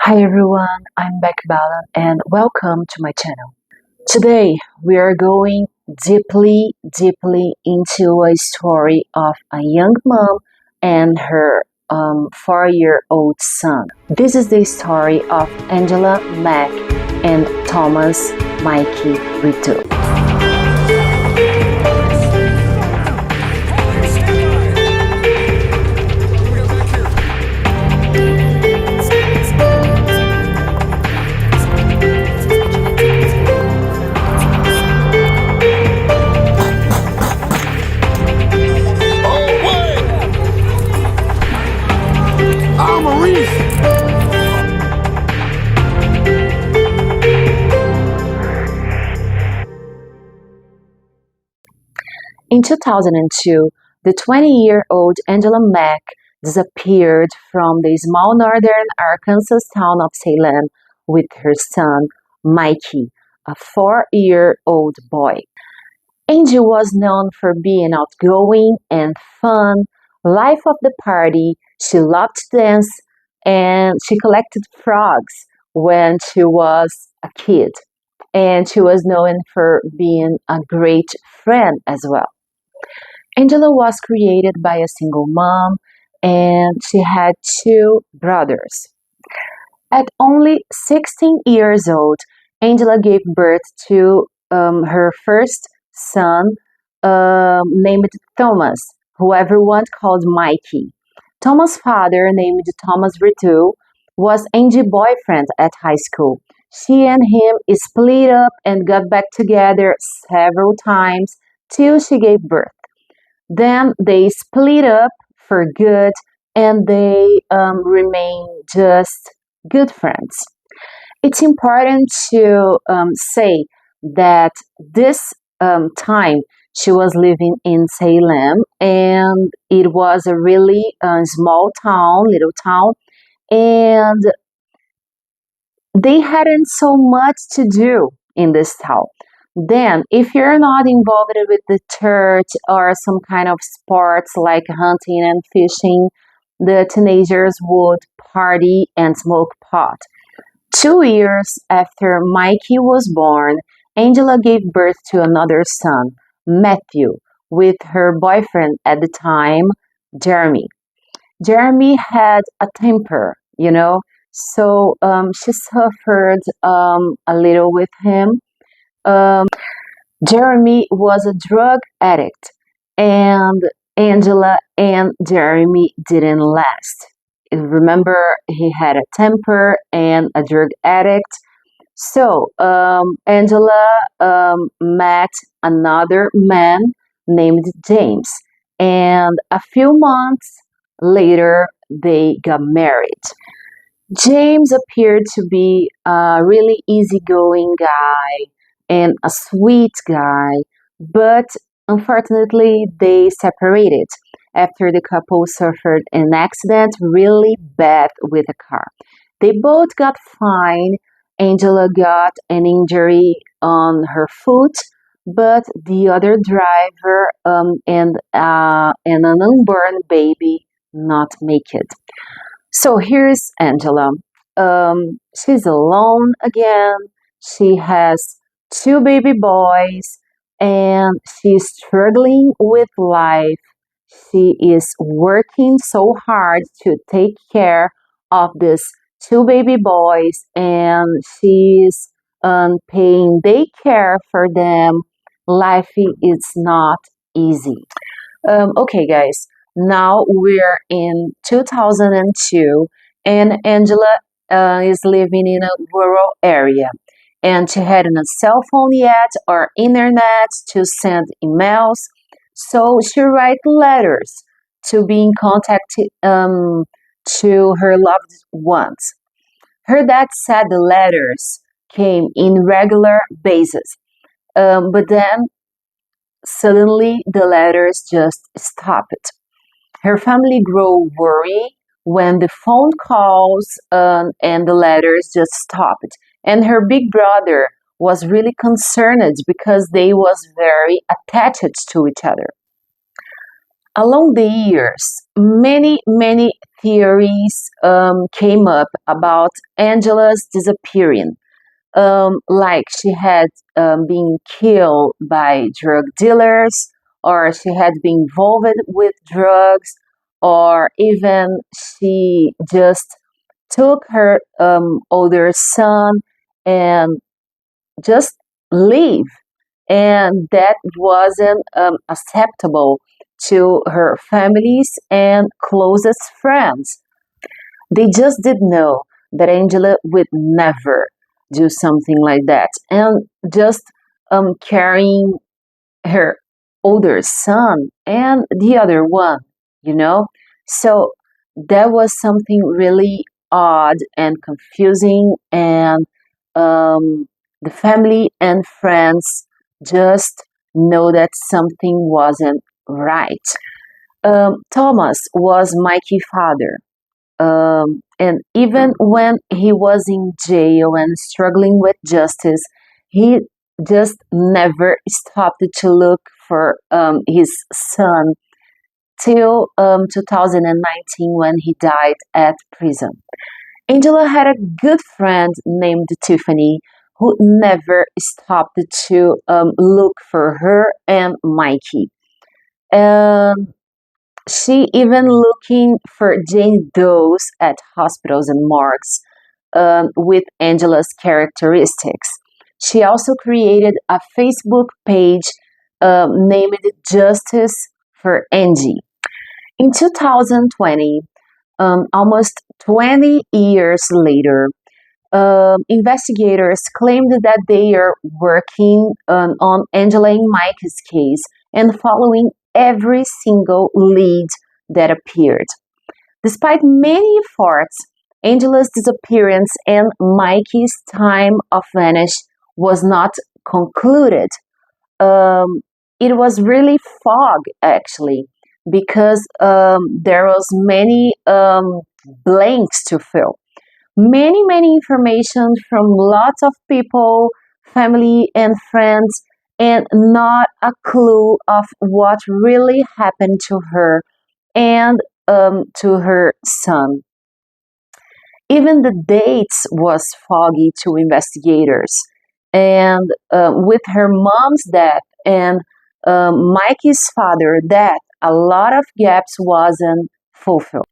Hi everyone, I'm Beck Ballon and welcome to my channel. Today we are going deeply into a story of a young mom and her 4-year-old son. This is the story of Angela, Mack, and Thomas, Mikey, Rettew. In 2002, the 20-year-old Angela Mack disappeared from the small northern Arkansas town of Salem with her son, Mikey, a 4-year-old boy. Angie was known for being outgoing and fun, life of the party. She loved to dance and she collected frogs when she was a kid. And she was known for being a great friend as well. Angela was created by a single mom and she had 2 brothers. At only 16 years old, Angela gave birth to her first son named Thomas, who everyone called Mikey. Thomas' father, named Thomas Rettew, was Angie's boyfriend at high school. She and him split up and got back together several times till she gave birth. Then they split up for good and they remain just good friends. It's important to say that this time she was living in Salem and it was a really small town, little town, and they hadn't so much to do in this town. Then, if you're not involved with the church or some kind of sports like hunting and fishing, the teenagers would party and smoke pot. 2 years after Mikey was born, Angela gave birth to another son, Matthew, with her boyfriend at the time, Jeremy. Jeremy had a temper, so she suffered a little with him. Jeremy was a drug addict, and Angela and Jeremy didn't last. Remember, he had a temper and a drug addict. So Angela met another man named James, and a few months later they got married. James appeared to be a really easygoing guy and a sweet guy, but unfortunately they separated after the couple suffered an accident really bad with a car. They both got fined. Angela got an injury on her foot, but the other driver and an unborn baby not make it. So here's Angela. She's alone again. She has 2 baby boys and she's struggling with life. She is working so hard to take care of these 2 baby boys and she's paying daycare for them. Life is not easy. Okay, guys, now we're in 2002 and Angela is living in a rural area. And she hadn't a cell phone yet or internet to send emails, so she write letters to be in contact to her loved ones. Her dad said the letters came in regular basis, but then suddenly the letters just stopped. Her family grew worried when the phone calls and the letters just stopped. And her big brother was really concerned because they was very attached to each other. Along the years, many theories came up about Angela's disappearing. Like she had been killed by drug dealers, or she had been involved with drugs, or even she just took her older son and just leave. And that wasn't acceptable to her families and closest friends. They just didn't know that Angela would never do something like that. And just carrying her older son and the other one, you know? So that was something really odd and confusing, and um, the family and friends just know that something wasn't right. Thomas was Mikey's father, and even when he was in jail and struggling with justice, he just never stopped to look for his son till 2019 when he died at prison. Angela had a good friend named Tiffany who never stopped to look for her and Mikey. Um, she even looking for Jane Does at hospitals and morgues with Angela's characteristics. She also created a Facebook page named Justice for Angie. In 2020, almost 20 years later, investigators claimed that they are working on Angela and Mike's case and following every single lead that appeared. Despite many efforts, Angela's disappearance and Mikey's time of vanish was not concluded. Um, it was really fog actually, because there was many blanks to fill. Many information from lots of people, family and friends, and not a clue of what really happened to her and to her son. Even the dates was foggy to investigators, and with her mom's death and Mikey's father death, a lot of gaps wasn't fulfilled.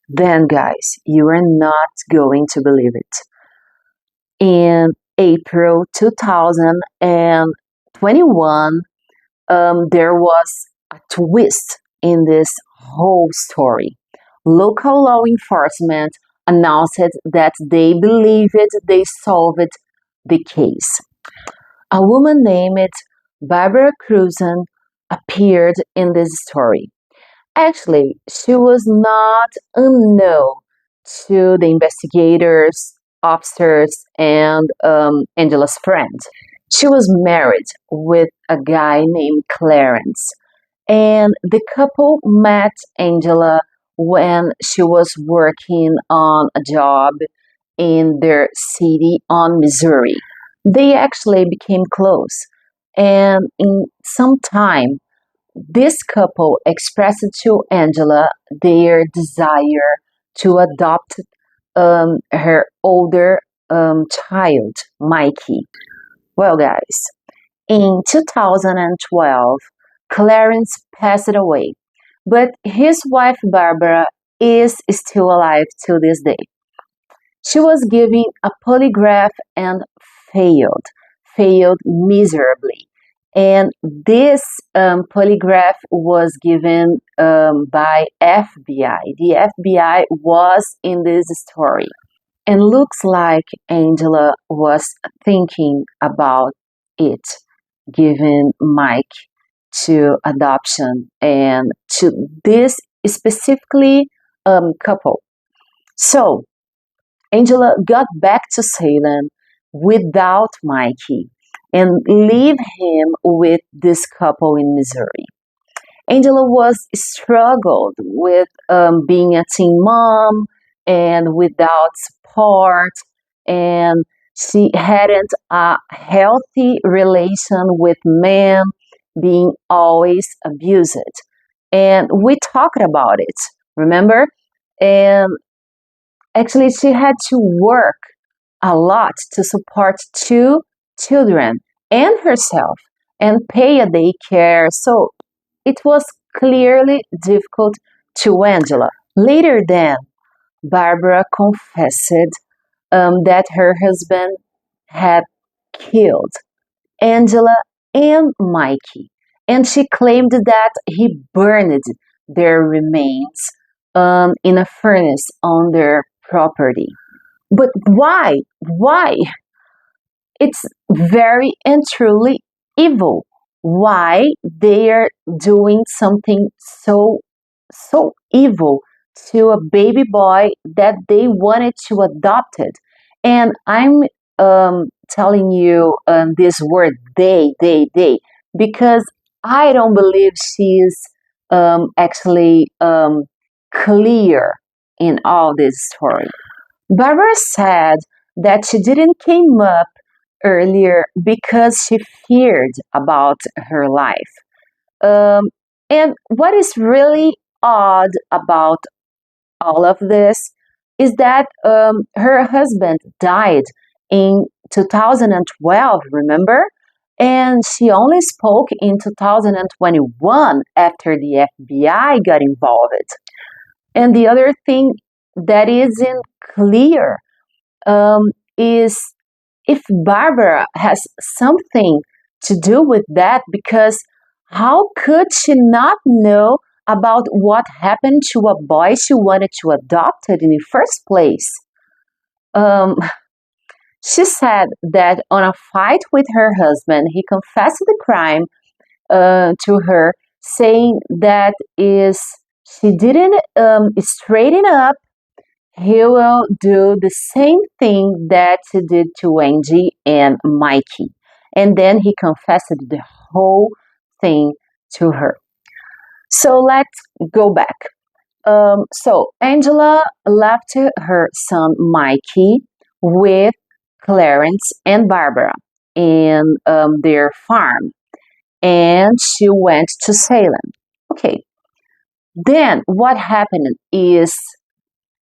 Then, guys, you are not going to believe it. In April 2021, there was a twist in this whole story. Local law enforcement announced that they believed they solved the case. A woman named Barbara Cruzen appeared in this story. Actually, she was not unknown to the investigators, officers, and Angela's friend. She was married with a guy named Clarence, and the couple met Angela when she was working on a job in their city on Missouri. They actually became close, and in some time, this couple expressed to Angela their desire to adopt her older child, Mikey. Well, guys, in 2012, Clarence passed away, but his wife Barbara is still alive to this day. She was given a polygraph and failed, failed miserably. And this polygraph was given by FBI. The FBI was in this story. And looks like Angela was thinking about it, giving Mike to adoption and to this specifically couple. So Angela got back to Salem without Mikey and leave him with this couple in Missouri. Angela was struggled with being a teen mom and without support, and she hadn't a healthy relation with men, being always abused. And we talked about it. Remember, And actually, she had to work a lot to support two children and herself and pay a daycare. So it was clearly difficult to Angela. Later, then, Barbara confessed that her husband had killed Angela and Mikey, and she claimed that he burned their remains in a furnace on their property. But why? Why? It's very and truly evil. Why they are doing something so evil to a baby boy that they wanted to adopt it? And I'm telling you this word they because I don't believe she's actually clear in all this story. Barbara said that she didn't came up earlier because she feared about her life. Um, and what is really odd about all of this is that her husband died in 2012, remember? And she only spoke in 2021 after the FBI got involved. And the other thing that isn't clear is if Barbara has something to do with that, because how could she not know about what happened to a boy she wanted to adopt it in the first place? Um, she said that on a fight with her husband, he confessed the crime to her, saying that is she didn't straighten up, he will do the same thing that he did to Angie and Mikey. And then he confessed the whole thing to her. So let's go back. So Angela left her son Mikey with Clarence and Barbara in their farm, and she went to Salem. Okay, then what happened is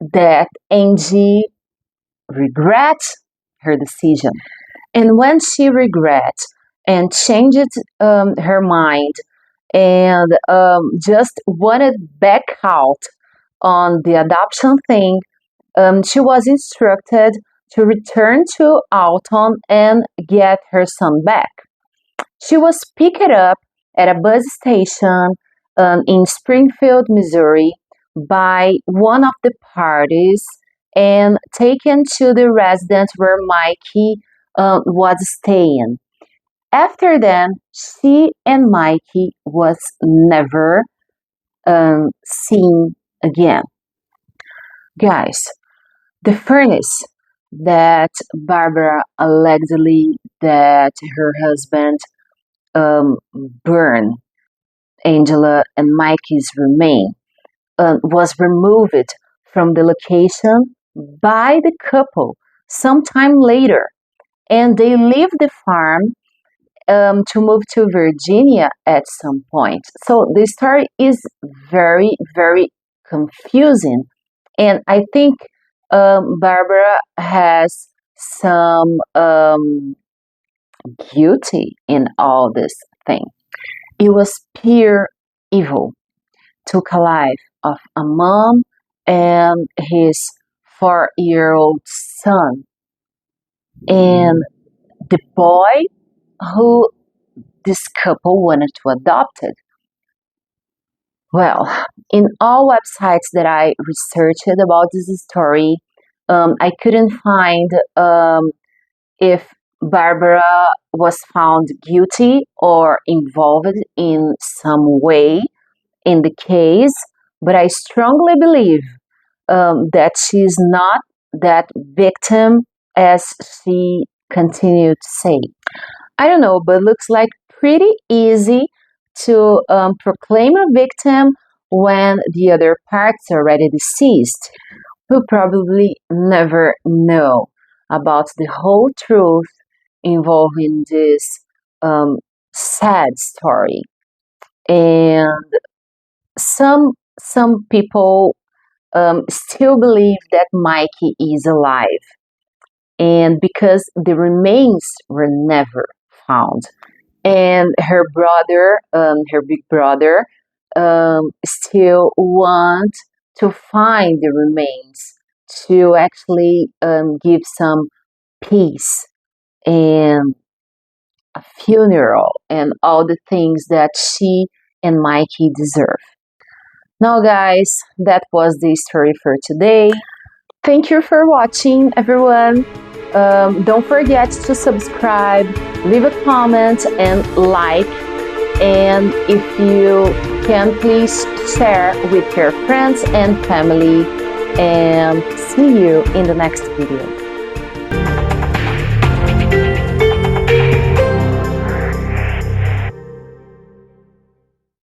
that Angie regrets her decision. And when she regrets and changed her mind and just wanted back out on the adoption thing, she was instructed to return to Alton and get her son back. She was picked up at a bus station in Springfield, Missouri, by one of the parties and taken to the residence where Mikey was staying. After then, she and Mikey was never seen again. Guys, the furnace that Barbara allegedly that her husband um, burned Angela and Mikey's remain was removed from the location by the couple sometime later, and they leave the farm to move to Virginia at some point. So the story is very confusing, and I think Barbara has some guilty in all this thing. It was pure evil. Took a life of a mom and his 4-year-old son, and the boy who this couple wanted to adopt it. Well, in all websites that I researched about this story, I couldn't find if Barbara was found guilty or involved in some way in the case, but I strongly believe that she's not that victim as she continued to say. I don't know, but looks like pretty easy to proclaim a victim when the other part's already deceased, who probably never know about the whole truth involving this sad story. And some people still believe that Mikey is alive. And because the remains were never found, and her brother, her big brother, still want to find the remains to actually give some peace and a funeral and all the things that she and Mikey deserve. Now, guys, that was the story for today. Thank you for watching, everyone. Don't forget to subscribe, leave a comment, and like. And if you can, please share with your friends and family. And see you in the next video.